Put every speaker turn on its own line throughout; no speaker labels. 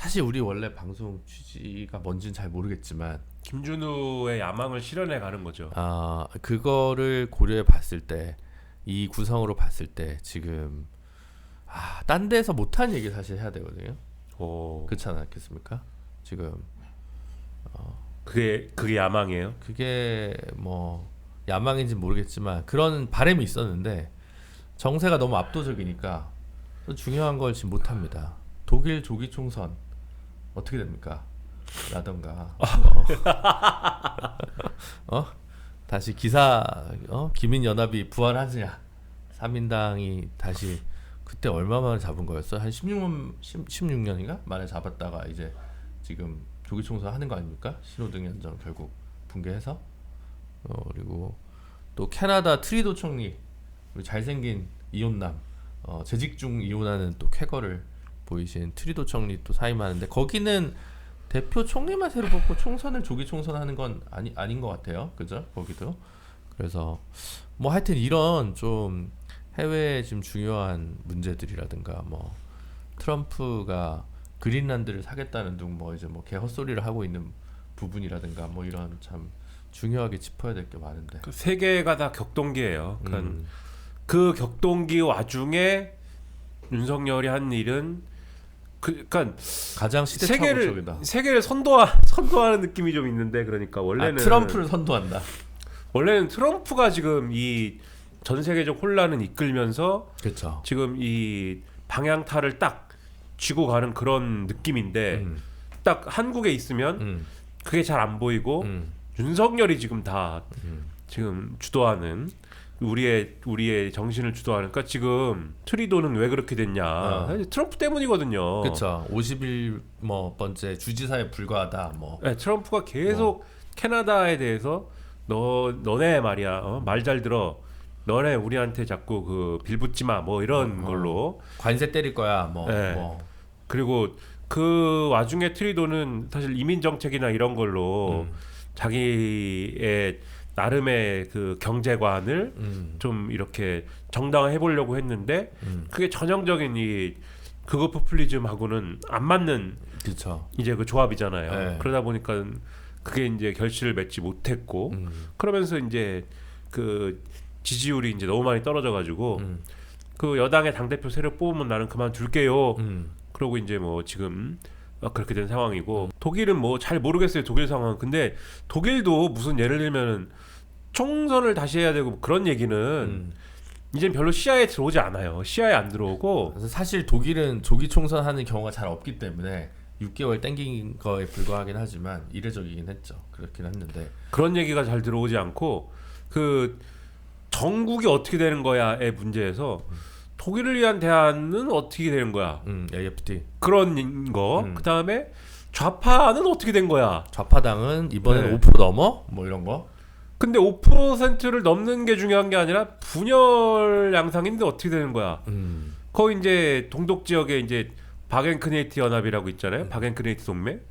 사실 우리 원래 방송 취지가 뭔지는 잘 모르겠지만
김준우의 야망을 실현해 가는 거죠.
그거를 고려해 봤을 때 이 구성으로 봤을 때 지금 딴 데서 못한 얘기 사실 해야 되거든요.
오,
그렇지 않겠습니까? 지금
그게 야망이에요.
그게 뭐 야망인지 모르겠지만 그런 바람이 있었는데 정세가 너무 압도적이니까 또 중요한 걸 지금 못합니다. 독일 조기 총선 어떻게 됩니까? 라던가 다시 기사 기민연합이 부활하느냐 3인당이 다시 그때 얼마 만에 잡은 거였어? 한 16년인가? 만에 잡았다가 이제 지금 조기 총선 하는 거 아닙니까? 신호등 연정 결국 붕괴해서 그리고 또 캐나다 트리도 총리 우리 잘생긴 이혼남 재직 중 이혼하는 또 쾌거를 보이신 트리도 총리 또 사임하는데 거기는 대표 총리만 새로 뽑고 총선을 조기 총선하는 건 아닌 것 같아요. 그죠? 거기도. 그래서 뭐 하여튼 이런 좀 해외에 지금 중요한 문제들이라든가 뭐 트럼프가 그린란드를 사겠다는 등 뭐 이제 뭐 개 헛소리를 하고 있는 부분이라든가 뭐 이런 참 중요하게 짚어야 될 게 많은데.
그 세 개가 다 격동기예요. 그러니까 그 격동기 와중에 윤석열이 한 일은 그러니까
가장 시대착오적이다.
세계를 선도하는 느낌이 좀 있는데 그러니까 원래는
트럼프를 선도한다.
원래는 트럼프가 지금 이 전 세계적 혼란을 이끌면서
그렇죠.
지금 이 방향타를 딱 쥐고 가는 그런 느낌인데 딱 한국에 있으면 그게 잘 안 보이고 윤석열이 지금 다 지금 주도하는 우리의 정신을 주도하는. 그러니까 지금 트리도는 왜 그렇게 됐냐? 사실 트럼프 때문이거든요.
그렇죠. 50일 번째 주지사에 불과하다.
네, 트럼프가 계속 캐나다에 대해서 너네 말이야 말 잘 들어. 너네 우리한테 자꾸 그 빌붙지 마. 뭐 이런 걸로
관세 때릴 거야.
네. 그리고 그 와중에 트리도는 사실 이민 정책이나 이런 걸로 자기의 나름의 그 경제관을 좀 이렇게 정당화해 보려고 했는데 그게 전형적인 이 그거 포퓰리즘하고는 안 맞는
그렇죠.
이제 그 조합이잖아요.
네.
그러다 보니까 그게 이제 결실을 맺지 못했고 그러면서 이제 그 지지율이 이제 너무 많이 떨어져가지고 그 여당의 당 대표 세력 뽑으면 나는 그만둘게요. 그러고 이제 뭐 지금 그렇게 된 상황이고 독일은 뭐 잘 모르겠어요. 독일 상황. 근데 독일도 무슨 예를 들면 총선을 다시 해야 되고 그런 얘기는 이젠 별로 시야에 들어오지 않아요. 시야에 안 들어오고.
그래서 사실 독일은 조기 총선하는 경우가 잘 없기 때문에 6개월 땡긴 거에 불과하긴 하지만 이례적이긴 했죠. 그렇긴 했는데
그런 얘기가 잘 들어오지 않고 그 정국이 어떻게 되는 거야의 문제에서 독일을 위한 대안은 어떻게 되는 거야?
AFD
그런 거. 그 다음에 좌파는 어떻게 된 거야?
좌파당은 이번엔
네.
5% 넘어? 뭐 이런 거.
근데 5%를 넘는 게 중요한 게 아니라 분열 양상인데 어떻게 되는 거야? 거기 이제 동독 지역에 이제 바겐크네이트 연합이라고 있잖아요. 바겐크네이트 동맹.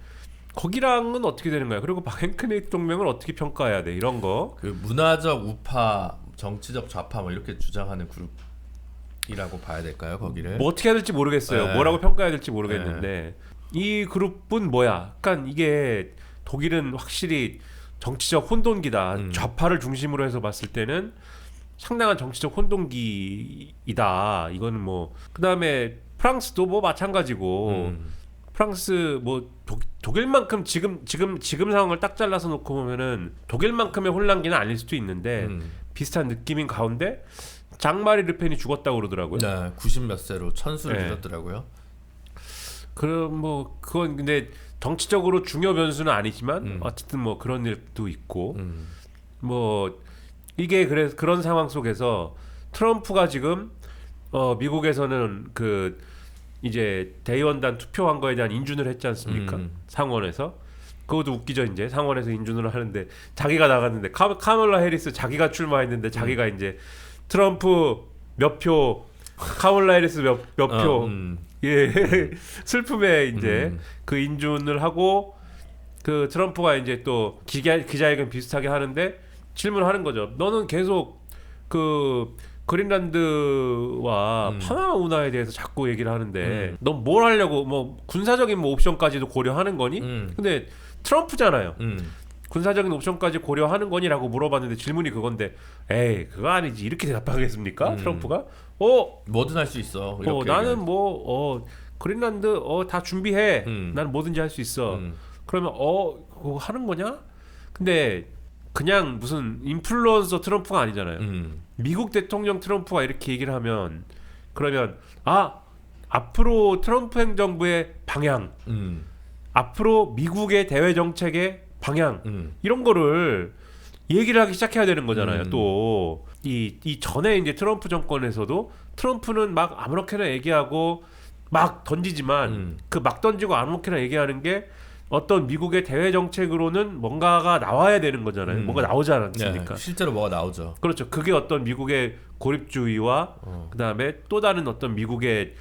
거기랑은 어떻게 되는 거야? 그리고 바겐크네이트 동맹을 어떻게 평가해야 돼? 이런 거.
그 문화적 우파, 정치적 좌파 뭐 이렇게 주장하는 그룹이라고 봐야 될까요? 거기를.
뭐 어떻게 해야 될지 모르겠어요.
네.
뭐라고 평가해야 될지 모르겠는데 이 그룹은 뭐야? 그러니까 이게 독일은 확실히 정치적 혼돈기다. 좌파를 중심으로 해서 봤을 때는 상당한 정치적 혼돈기이다. 이거는 뭐 그다음에 프랑스도 뭐 마찬가지고 프랑스 뭐 독일만큼 지금 상황을 딱 잘라서 놓고 보면은 독일만큼의 혼란기는 아닐 수도 있는데 비슷한 느낌인 가운데 장마리 르펜이 죽었다고 그러더라고요.
네, 90 몇 세로 천수를
네.
누렸더라고요.
그럼 뭐 그건 근데 정치적으로 중요 변수는 아니지만 어쨌든 뭐 그런 일도 있고 뭐 이게 그런 상황 속에서 트럼프가 지금 미국에서는 그 이제 대의원단 투표한 거에 대한 인준을 했지 않습니까? 상원에서. 그것도 웃기죠. 이제 상원에서 인준을 하는데 자기가 나갔는데 카멀라 해리스 자기가 출마했는데 자기가 이제 트럼프 몇 표, 카멀라 해리스 몇 표. 예. 슬픔에 이제 그 인준을 하고 그 트럼프가 이제 또 기자회견 비슷하게 하는데 질문하는 거죠. 너는 계속 그 그린란드와 파나마 운하에 대해서 자꾸 얘기를 하는데 너 뭘 하려고 뭐 군사적인 뭐 옵션까지도 고려하는 거니? 근데 트럼프잖아요. 군사적인 옵션까지 고려하는 거니라고 물어봤는데 질문이 그건데 에이 그거 아니지 이렇게 대답하겠습니까? 트럼프가
뭐든 할 수 있어.
나는 뭐 그린란드 다 준비해. 나는 뭐든지 할 수 있어. 그러면 그거 하는 거냐? 근데 그냥 무슨 인플루언서 트럼프가 아니잖아요. 미국 대통령 트럼프가 이렇게 얘기를 하면 그러면 앞으로 트럼프 행정부의 방향, 앞으로 미국의 대외 정책의 방향 이런 거를 얘기를 하기 시작해야 되는 거잖아요. 또 이 전에 이제 트럼프 정권에서도 트럼프는 막 아무렇게나 얘기하고 막 던지지만 그 막 던지고 아무렇게나 얘기하는 게 어떤 미국의 대외 정책으로는 뭔가가 나와야 되는 거잖아요. 뭔가 나오지 않습니까?
네, 실제로 뭐가 나오죠.
그렇죠. 그게 어떤 미국의 고립주의와 그다음에 또 다른 어떤 미국의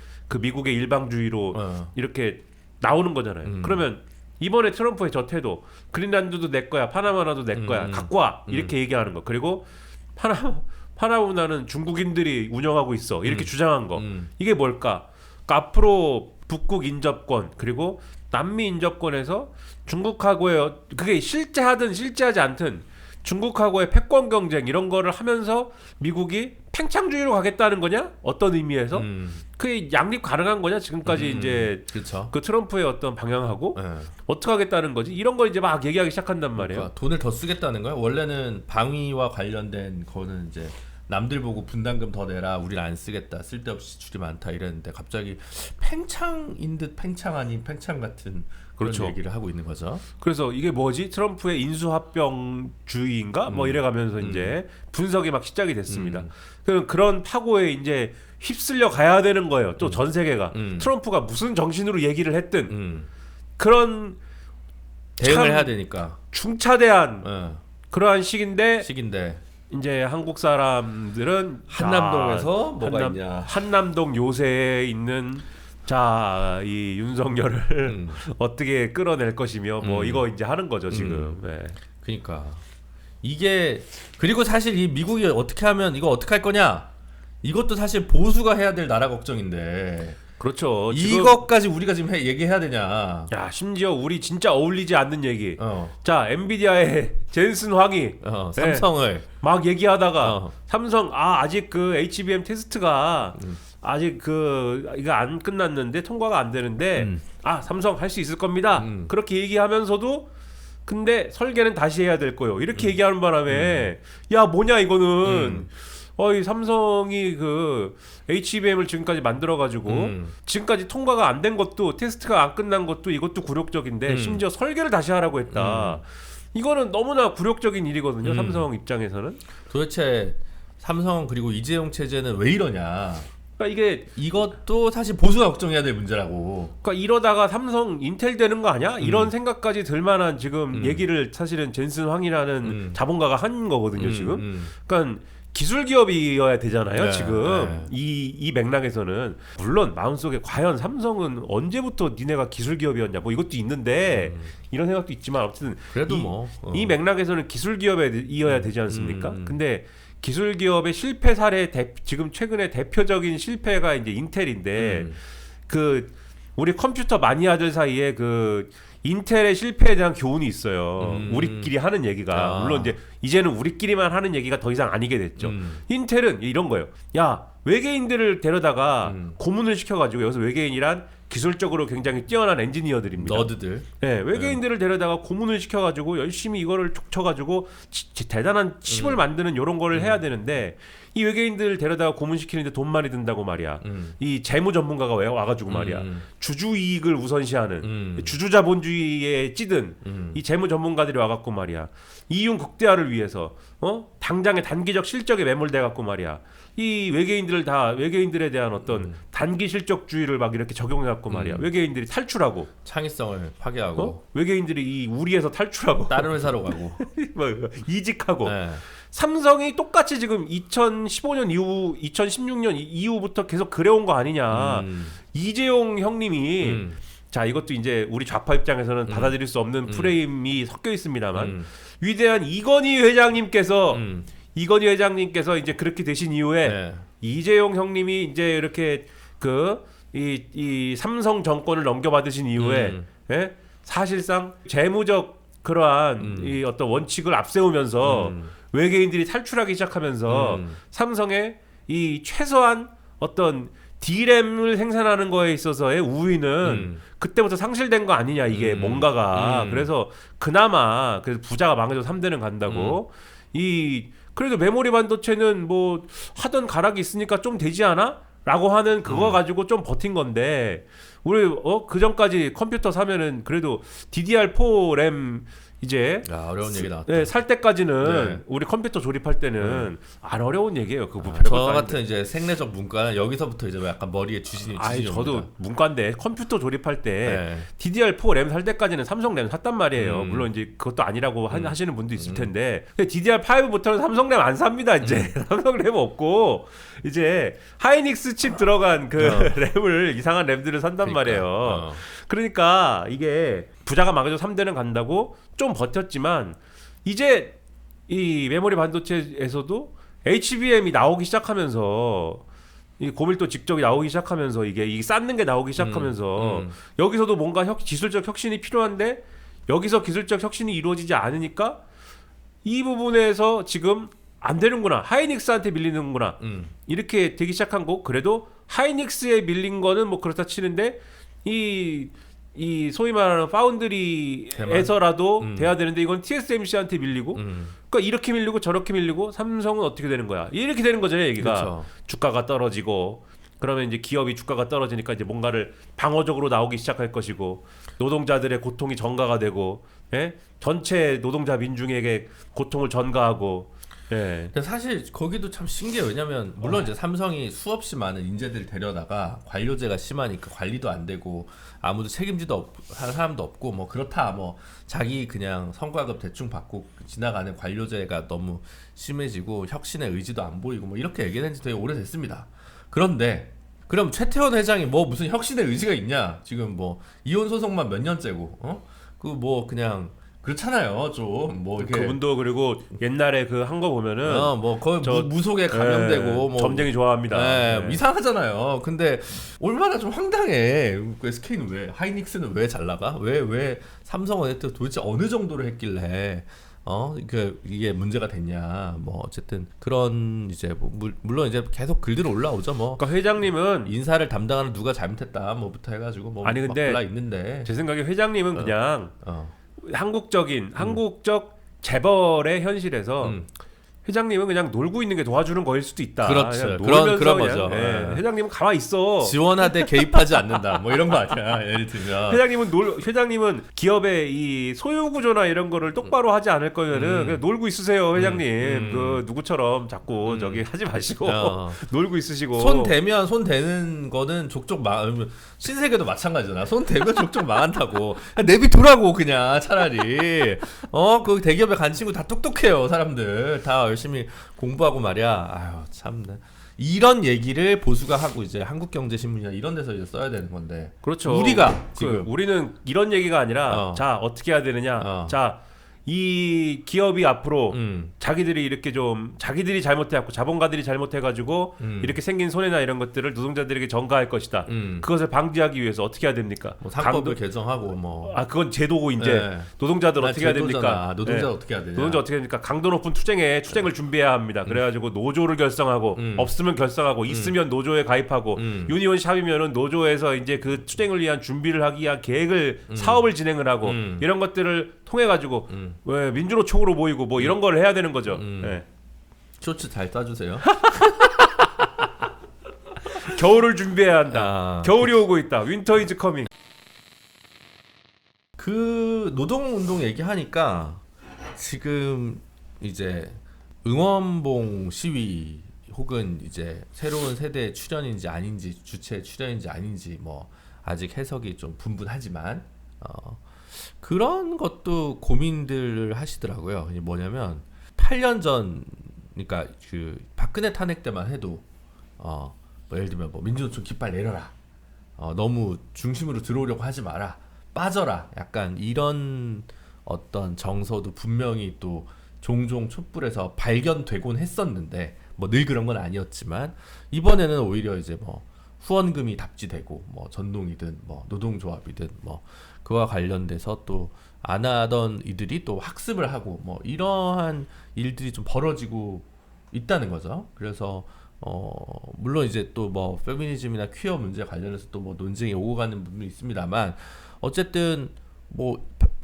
일방주의로 이렇게 나오는 거잖아요. 그러면 이번에 트럼프의 저 태도, 그린란드도 내 거야, 파나마나도 내 거야, 갖고 와 이렇게 얘기하는 거. 그리고 파나마나는 중국인들이 운영하고 있어 이렇게 주장한 거. 이게 뭘까? 그러니까 앞으로 북극 인접권 그리고 남미 인접권에서 중국하고의 그게 실제하든 실제하지 않든 중국하고의 패권 경쟁 이런 거를 하면서 미국이 팽창주의로 가겠다는 거냐? 어떤 의미에서? 그게 양립 가능한 거냐? 지금까지 이제
그쵸.
그 트럼프의 어떤 방향하고 어떻게 하겠다는 거지? 이런 걸 이제 막 얘기하기 시작한단 말이에요.
그러니까 돈을 더 쓰겠다는 거야? 원래는 방위와 관련된 거는 이제 남들 보고 분담금 더 내라, 우리는 안 쓰겠다, 쓸데없이 지출이 많다 이랬는데 갑자기 팽창인 듯 팽창 아닌 팽창 같은 그런
그렇죠.
얘기를 하고 있는 거죠.
그래서 이게 뭐지? 트럼프의 인수합병주의인가? 뭐 이래가면서 이제 분석이 막 시작이 됐습니다. 그런 파고에 이제 휩쓸려 가야 되는 거예요. 또 전 세계가 트럼프가 무슨 정신으로 얘기를 했든 그런
대응을 해야 되니까.
중차대한 그러한 시기인데 이제 한국 사람들은
한남동에서 뭐가 있냐?
한남동 요새에 있는 이 윤석열을 어떻게 끌어낼 것이며 뭐 이거 이제 하는 거죠 지금. 네.
그러니까 이게 그리고 사실 이 미국이 어떻게 하면 이거 어떻게 할 거냐? 이것도 사실 보수가 해야 될 나라 걱정인데.
그렇죠.
이것까지 우리가 지금 얘기해야 되냐?
야 심지어 우리 진짜 어울리지 않는 얘기. 자 엔비디아의 젠슨 황이
삼성을
막 얘기하다가 삼성 아직 그 HBM 테스트가 아직 이거 안 끝났는데 통과가 안 되는데 삼성 할 수 있을 겁니다. 그렇게 얘기하면서도 근데 설계는 다시 해야 될 거요. 이렇게 얘기하는 바람에 야 뭐냐 이거는. 이 삼성이 그 HBM을 지금까지 만들어가지고 지금까지 통과가 안 된 것도 테스트가 안 끝난 것도 이것도 굴욕적인데 심지어 설계를 다시 하라고 했다. 이거는 너무나 굴욕적인 일이거든요. 삼성 입장에서는.
도대체 삼성 그리고 이재용 체제는 왜 이러냐?
그러니까
이것도 사실 보수가 걱정해야 될 문제라고.
그러니까 이러다가 삼성 인텔 되는 거 아니야? 이런 생각까지 들 만한 지금 얘기를 사실은 젠슨 황이라는 자본가가 한 거거든요. 지금. 그러니까 기술 기업이어야 되잖아요. 지금 이 맥락에서는 물론 마음속에 과연 삼성은 언제부터 니네가 기술 기업이었냐 뭐 이것도 있는데 이런 생각도 있지만 어쨌든
그래도
이 맥락에서는 기술 기업이어야 되지 않습니까? 근데 기술 기업의 실패 사례 지금 최근에 대표적인 실패가 이제 인텔인데 우리 컴퓨터 마니아들 사이에 인텔의 실패에 대한 교훈이 있어요. 우리끼리 하는 얘기가 물론 이제는 우리끼리만 하는 얘기가 더 이상 아니게 됐죠. 인텔은 이런 거예요. 야 외계인들을 데려다가 고문을 시켜가지고 여기서 외계인이란 기술적으로 굉장히 뛰어난 엔지니어들입니다.
너드들.
네, 외계인들을 데려다가 고문을 시켜가지고 열심히 이거를 촉쳐가지고 대단한 칩을 만드는 이런 거를 해야 되는데 이 외계인들을 데려다가 고문시키는데 돈 많이 든다고 말이야. 이 재무 전문가가 와가지고 말이야. 주주 이익을 우선시하는 주주 자본주의에 찌든 이 재무 전문가들이 와갖고 말이야. 이윤 극대화를 위해서 당장의 단기적 실적에 매몰돼갖고 말이야. 이 외계인들에 대한 어떤 단기 실적주의를 막 이렇게 적용해갖고 말이야. 외계인들이 탈출하고
창의성을 파괴하고
외계인들이 이 우리에서 탈출하고
다른 회사로 가고
이직하고 삼성이 똑같이 지금 2015년 이후 2016년 이후부터 계속 그래온 거 아니냐. 이재용 형님이 자 이것도 이제 우리 좌파 입장에서는 받아들일 수 없는 프레임이 섞여 있습니다만 위대한 이건희 회장님께서 이건희 회장님께서 이제 그렇게 되신 이후에
네.
이재용 형님이 이제 이렇게 이 삼성 정권을 넘겨받으신 이후에 예? 사실상 재무적 그러한 이 어떤 원칙을 앞세우면서 외계인들이 탈출하기 시작하면서 삼성의 이 최소한 어떤 D램을 생산하는 거에 있어서의 우위는 그때부터 상실된 거 아니냐 이게 뭔가가 그래서 그나마 그래서 부자가 망해도 3대는 간다고 이 그래도 메모리 반도체는 뭐 하던 가락이 있으니까 좀 되지 않아? 라고 하는 그거 가지고 좀 버틴 건데 우리 그 전까지 컴퓨터 사면은 그래도 DDR4 램 이제
야, 어려운 얘기 나왔다.
네, 살 때까지는
네.
우리 컴퓨터 조립할 때는 안 어려운 얘기예요. 그거
저 같은 이제 생내적 문과는 여기서부터 이제 약간 머리에 주신이
아니 저도 문과인데 컴퓨터 조립할 때
네.
DDR4 램 살 때까지는 삼성 램 샀단 말이에요. 물론 이제 그것도 아니라고 하시는 분도 있을 텐데 DDR5부터는 삼성 램 안 삽니다. 이제 삼성 램 없고 이제 하이닉스 칩 들어간 그 램을 이상한 램들을 산단 말이에요. 그러니까 이게 부자가 망해도 3대는 간다고 좀 버텼지만 이제 이 메모리 반도체에서도 HBM이 나오기 시작하면서 이 고밀도 직접이 나오기 시작하면서 이게 이 쌓는 게 나오기 시작하면서 여기서도 뭔가 기술적 혁신이 필요한데 여기서 기술적 혁신이 이루어지지 않으니까 이 부분에서 지금 안 되는구나 하이닉스한테 밀리는구나 이렇게 되기 시작한 거 그래도 하이닉스에 밀린 거는 뭐 그렇다 치는데 이 소위 말하는 파운드리에서라도 돼야 되는데 이건 TSMC한테 밀리고 그러니까 이렇게 밀리고 저렇게 밀리고 삼성은 어떻게 되는 거야 이렇게 되는 거잖아요 얘기가
그렇죠.
주가가 떨어지고 그러면 이제 기업이 주가가 떨어지니까 이제 뭔가를 방어적으로 나오기 시작할 것이고 노동자들의 고통이 전가가 되고 예? 전체 노동자 민중에게 고통을 전가하고 예.
근데 사실 거기도 참 신기해요. 왜냐면 물론 이제 삼성이 수없이 많은 인재들을 데려다가 관료제가 심하니까 관리도 안 되고 아무도 책임지도 할 사람도 없고 뭐 그렇다 뭐 자기 그냥 성과급 대충 받고 지나가는 관료제가 너무 심해지고 혁신의 의지도 안 보이고 뭐 이렇게 얘기한 지 되게 오래됐습니다. 그런데 그럼 최태원 회장이 뭐 무슨 혁신의 의지가 있냐? 지금 뭐 이혼 소송만 몇 년째고 그 뭐 그냥 그렇잖아요. 좀 뭐 이렇게
그분도 그리고 옛날에 그 한 거 보면은
뭐 거의 무속에 감염되고 뭐
점쟁이 좋아합니다.
네, 이상하잖아요. 근데 얼마나 좀 황당해. 그 SK는 왜 하이닉스는 왜 잘 나가? 왜 삼성은 도대체 어느 정도로 했길래 이게 문제가 됐냐? 뭐 어쨌든 그런 이제 뭐 물론 이제 계속 글들은 올라오죠. 뭐
그러니까 회장님은
인사를 담당하는 누가 잘못했다 뭐부터 해가지고 뭐
아니 근데
올라 있는데
제 생각에 회장님은 그냥 한국적 재벌의 현실에서 회장님은 그냥 놀고 있는 게 도와주는 거일 수도 있다.
그렇죠.
그냥
그런
그냥,
거죠.
예. 회장님은 가만히 있어.
지원하되 개입하지 않는다. 뭐 이런 거 아니야. 예를 들면
회장님은 기업의 이 소유 구조나 이런 거를 똑바로 하지 않을 거면은 그냥 놀고 있으세요, 회장님. 그 누구처럼 자꾸 저기 하지 마시고 놀고 있으시고.
손 대는 거는 족족 신세계도 마찬가지잖아. 손 대면 족족 망한다고. 내비두라고 그냥 차라리. 그 대기업에 간 친구 다 똑똑해요, 사람들. 다 열심히 공부하고 말이야. 아유 참 이런 얘기를 보수가 하고 이제 한국경제신문이나 이런 데서 이제 써야 되는 건데.
그렇죠.
우리가 지금
우리는 이런 얘기가 아니라 자 어떻게 해야 되느냐. 자 이 기업이 앞으로 자기들이 이렇게 좀 자기들이 잘못해갖고 자본가들이 잘못해가지고 이렇게 생긴 손해나 이런 것들을 노동자들에게 전가할 것이다. 그것을 방지하기 위해서 어떻게 해야 됩니까?
뭐 상법을 개정하고 뭐
그건 제도고 이제 노동자들 어떻게 해야 됩니까?
노동자 어떻게 해야 되냐?
노동자 어떻게 해야 됩니까? 강도 높은 투쟁을 준비해야 합니다. 그래가지고 노조를 결성하고 없으면 결성하고 있으면 노조에 가입하고 유니온 샵이면은 노조에서 이제 그 투쟁을 위한 준비를 하기 위한 계획을 사업을 진행을 하고 이런 것들을 통해 가지고 왜 민주노총으로 모이고 뭐 이런 걸 해야 되는 거죠. 네.
쇼츠 잘 따주세요.
겨울을 준비해야 한다. 겨울이 오고 있다. 윈터 이즈 커밍.
그 노동운동 얘기하니까 지금 이제 응원봉 시위 혹은 이제 새로운 세대 출연인지 아닌지 주체 출연인지 아닌지 뭐 아직 해석이 좀 분분하지만 그런 것도 고민들을 하시더라고요. 뭐냐면 8년 전 그러니까 그 박근혜 탄핵 때만 해도 뭐 예를 들면 뭐 민주노총 깃발 내려라. 너무 중심으로 들어오려고 하지 마라. 빠져라. 약간 이런 어떤 정서도 분명히 또 종종 촛불에서 발견되곤 했었는데 뭐 늘 그런 건 아니었지만 이번에는 오히려 이제 뭐 후원금이 답지되고 뭐 전동이든 뭐 노동조합이든 뭐 그와 관련돼서 또 안 하던 이들이 또 학습을 하고 뭐 이러한 일들이 좀 벌어지고 있다는 거죠. 그래서 물론 이제 또 뭐 페미니즘이나 퀴어 문제 관련해서 또 뭐 논쟁이 오고 가는 부분이 있습니다만 어쨌든 뭐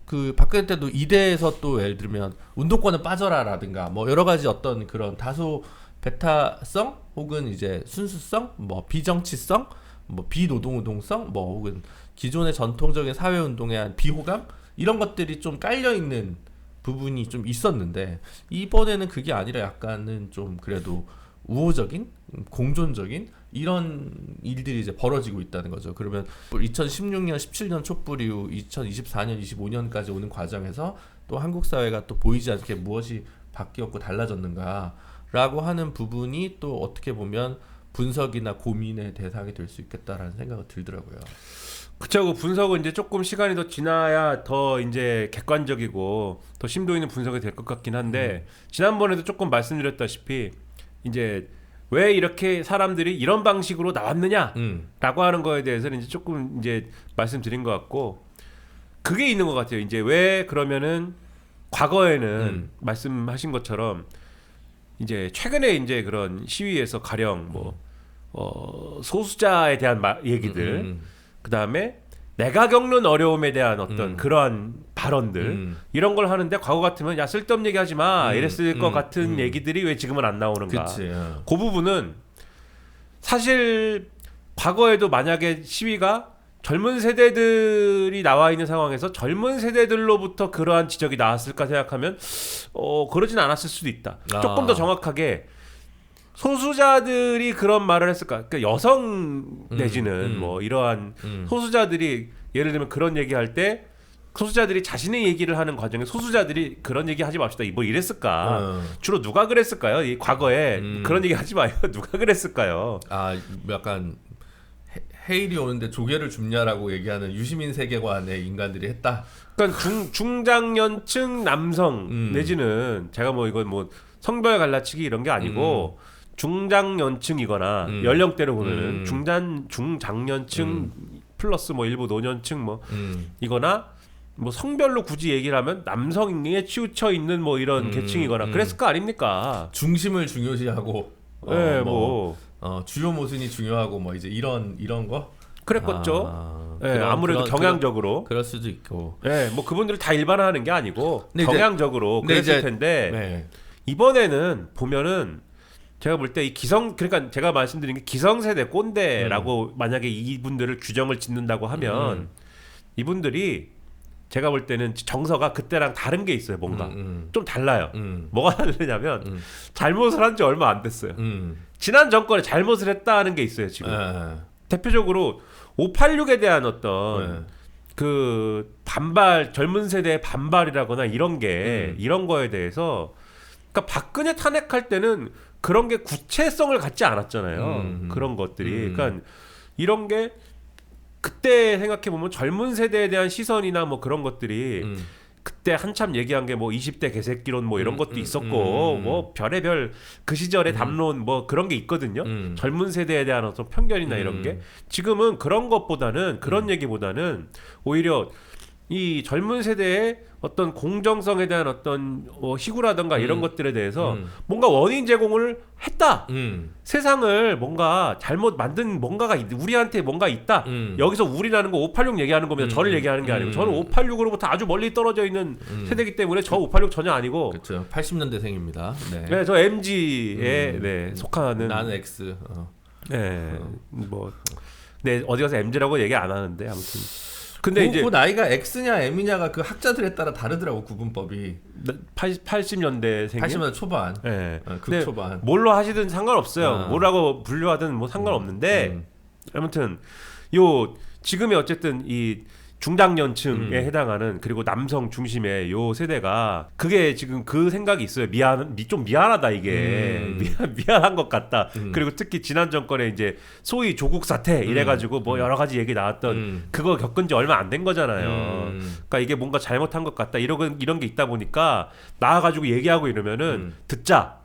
그 박근혜 때도 이대에서 또 예를 들면 운동권은 빠져라라든가 뭐 여러 가지 어떤 그런 다소 배타성 혹은 이제 순수성 뭐 비정치성 뭐 비노동우동성 뭐 혹은 기존의 전통적인 사회운동에 대한 비호감 이런 것들이 좀 깔려 있는 부분이 좀 있었는데 이번에는 그게 아니라 약간은 좀 그래도 우호적인 공존적인 이런 일들이 이제 벌어지고 있다는 거죠. 그러면 2016년 17년 촛불 이후 2024년 25년까지 오는 과정에서 또 한국 사회가 또 보이지 않게 무엇이 바뀌었고 달라졌는가라고 하는 부분이 또 어떻게 보면 분석이나 고민의 대상이 될 수 있겠다라는 생각이 들더라고요.
그쵸. 그 분석은 이제 조금 시간이 더 지나야 더 이제 객관적이고 더 심도 있는 분석이 될 것 같긴 한데 지난번에도 조금 말씀드렸다시피 이제 왜 이렇게 사람들이 이런 방식으로 나왔느냐라고 하는 거에 대해서는 이제 조금 이제 말씀드린 것 같고 그게 있는 것 같아요. 이제 왜 그러면은 과거에는 말씀하신 것처럼 이제 최근에 이제 그런 시위에서 가령 뭐 소수자에 대한 얘기들 그 다음에 내가 겪는 어려움에 대한 어떤 그러한 발언들 이런 걸 하는데 과거 같으면 야 쓸데없는 얘기하지 마 이랬을 것 같은 얘기들이 왜 지금은 안 나오는가.
그치,
그 부분은 사실 과거에도 만약에 시위가 젊은 세대들이 나와 있는 상황에서 젊은 세대들로부터 그러한 지적이 나왔을까 생각하면 그러진 않았을 수도 있다. 조금 더 정확하게 소수자들이 그런 말을 했을까? 그러니까 여성 내지는 뭐 이러한 소수자들이 예를 들면 그런 얘기할 때 소수자들이 자신의 얘기를 하는 과정에 소수자들이 그런 얘기 하지 맙시다. 뭐 이랬을까? 주로 누가 그랬을까요? 이 과거에 그런 얘기 하지 마요. 누가 그랬을까요?
아 약간 헤일이 오는데 조개를 줍냐라고 얘기하는 유시민 세계관의 인간들이 했다.
그러니까 중장년층 남성 내지는 제가 뭐 이건 뭐 성별 갈라치기 이런 게 아니고 중장년층이거나 연령대로 보면은 중장년층 플러스 뭐 일부 노년층 뭐 이거나 뭐 성별로 굳이 얘기를 하면 남성에 치우쳐 있는 뭐 이런 계층이거나 그랬을 거 아닙니까?
중심을 중요시하고
네,
주요 모순이 중요하고 뭐 이제 이런 거
그랬겠죠. 네, 아무래도 경향적으로
그럴 수도 있고.
네, 뭐 그분들을 다 일반화하는 게 아니고
근데
경향적으로 그랬을
이제,
텐데
네.
이번에는 보면은 제가 볼 때 이 그러니까 제가 말씀드린 게 기성세대 꼰대라고 만약에 이분들을 규정을 짓는다고 하면 이분들이 제가 볼 때는 정서가 그때랑 다른 게 있어요. 뭔가 좀 달라요. 뭐가 다르냐면 잘못을 한 지 얼마 안 됐어요. 지난 정권에 잘못을 했다는 게 있어요. 지금 대표적으로 586에 대한 어떤 그 반발 젊은 세대의 반발이라거나 이런 게 이런 거에 대해서 그러니까 박근혜 탄핵할 때는 그런 게 구체성을 갖지 않았잖아요. 그런 것들이. 그러니까 이런 게 그때 생각해 보면 젊은 세대에 대한 시선이나 뭐 그런 것들이 그때 한참 얘기한 게 뭐 20대 개새끼론 뭐 이런 것도 있었고 뭐 별의별 그 시절의 담론 뭐 그런 게 있거든요. 젊은 세대에 대한 어떤 편견이나 이런 게 지금은 그런 것보다는 그런 얘기보다는 오히려 이 젊은 세대의 어떤 공정성에 대한 어떤 희구라든가 이런 것들에 대해서 뭔가 원인 제공을 했다. 세상을 뭔가 잘못 만든 뭔가가 우리한테 뭔가 있다. 여기서 우리라는 거 586 얘기하는 겁니다. 저를 얘기하는 게 아니고 저는 586으로부터 아주 멀리 떨어져 있는 세대이기 때문에 저 586 전혀 아니고
그렇죠. 80년대생입니다. 네.
네, 저 MG에 네, 속하는
나는 X.
네. 뭐 네, 어디 가서 MG라고 얘기 안 하는데 아무튼 근데 이제
그 나이가 X냐 M이냐가 그 학자들에 따라 다르더라고 구분법이.
80년대생이요?
80년대 초반.
네.
극 초반.
뭘로 하시든 상관없어요. 뭐라고 분류하든 뭐 상관없는데 아무튼 요 지금의 어쨌든 이 중장년층에 해당하는 그리고 남성 중심의 요 세대가 그게 지금 그 생각이 있어요. 좀 미안하다 이게 미안한 것 같다. 그리고 특히 지난 정권에 이제 소위 조국 사태 이래가지고 뭐 여러 가지 얘기 나왔던 그거 겪은 지 얼마 안 된 거잖아요. 그러니까 이게 뭔가 잘못한 것 같다. 이런 게 있다 보니까 나와가지고 얘기하고 이러면은 듣자,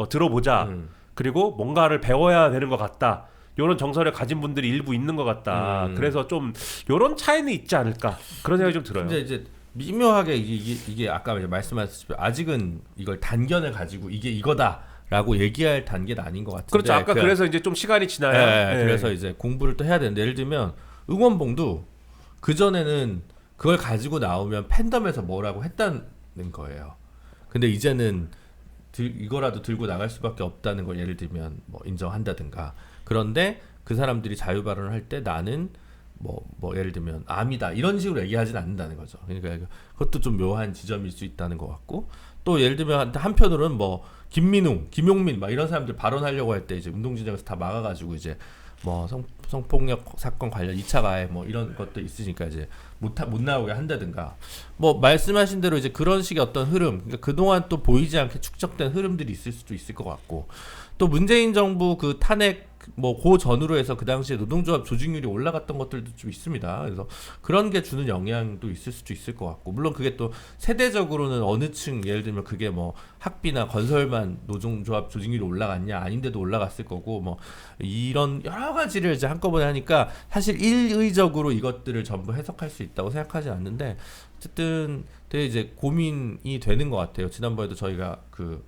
들어보자. 그리고 뭔가를 배워야 되는 것 같다. 이런 정서를 가진 분들이 일부 있는 것 같다. 그래서 좀 이런 차이는 있지 않을까 그런 생각이 좀 들어요.
근데 이제 미묘하게 이게 아까 말씀하셨듯이 아직은 이걸 단견을 가지고 이게 이거다라고 얘기할 단계는 아닌 것 같은데.
그렇죠. 아까 그래서 이제 좀 시간이 지나야.
그래서 이제 공부를 또 해야 되는데 예를 들면 응원봉도 그 전에는 그걸 가지고 나오면 팬덤에서 뭐라고 했다는 거예요. 근데 이제는 이거라도 들고 나갈 수밖에 없다는 걸 예를 들면 뭐 인정한다든가. 그런데 그 사람들이 자유 발언을 할 때 나는 뭐 예를 들면 암이다 이런 식으로 얘기하진 않는다는 거죠. 그러니까 그것도 좀 묘한 지점일 수 있다는 것 같고 또 예를 들면 한편으로는 뭐 김민웅, 김용민 막 이런 사람들 발언하려고 할 때 이제 운동진영에서 다 막아가지고 이제 뭐 성폭력 사건 관련 2차 가해 뭐 이런 것도 있으니까 이제 못 나오게 한다든가 뭐 말씀하신 대로 이제 그런 식의 어떤 흐름 그러니까 그동안 또 보이지 않게 축적된 흐름들이 있을 수도 있을 것 같고 또 문재인 정부 그 탄핵 뭐 그 전후로 해서 그 당시에 노동조합 조직률이 올라갔던 것들도 좀 있습니다. 그래서 그런 게 주는 영향도 있을 수도 있을 것 같고 물론 그게 또 세대적으로는 어느 층 예를 들면 그게 뭐 학비나 건설만 노동조합 조직률이 올라갔냐 아닌데도 올라갔을 거고 뭐 이런 여러 가지를 이제 한꺼번에 하니까 사실 일의적으로 이것들을 전부 해석할 수 있다고 생각하지 않는데 어쨌든 되게 이제 고민이 되는 것 같아요. 지난번에도 저희가 그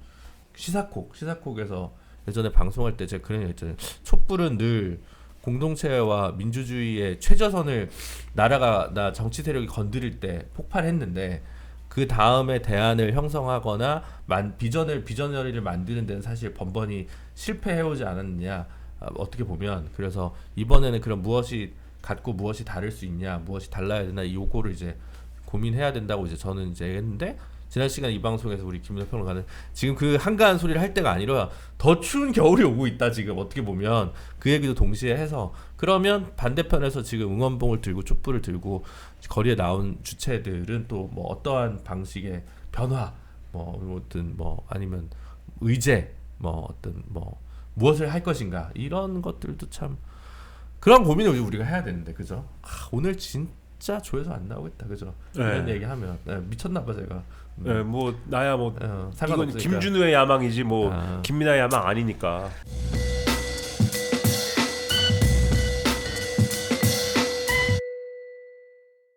시사콕에서 예전에 방송할 때 제가 그런 얘기 했잖아요. 촛불은 늘 공동체와 민주주의의 최저선을 나라가 정치 세력이 건드릴 때 폭발했는데 그 다음에 대안을 형성하거나 비전을 만드는 데는 사실 번번이 실패해오지 않았느냐 어떻게 보면 그래서 이번에는 그런 무엇이 같고 무엇이 다를 수 있냐 무엇이 달라야 되나 이 요거를 이제 고민해야 된다고 이제 저는 이제 했는데 지난 시간 이 방송에서 우리 김민호 평론가는 지금 그 한가한 소리를 할 때가 아니라 더 추운 겨울이 오고 있다 지금 어떻게 보면 그 얘기도 동시에 해서 그러면 반대편에서 지금 응원봉을 들고 촛불을 들고 거리에 나온 주체들은 또 뭐 어떠한 방식의 변화 어떤 뭐 아니면 의제 뭐 어떤 뭐 무엇을 할 것인가 이런 것들도 참 그런 고민을 우리가 해야 되는데 그죠? 오늘 진짜 조회수 안 나오겠다 그죠? 이런 얘기하면 미쳤나봐 제가.
뭐 나야 뭐 이건
상관없으니까.
김준우의 야망이지 뭐 김민아의 야망 아니니까.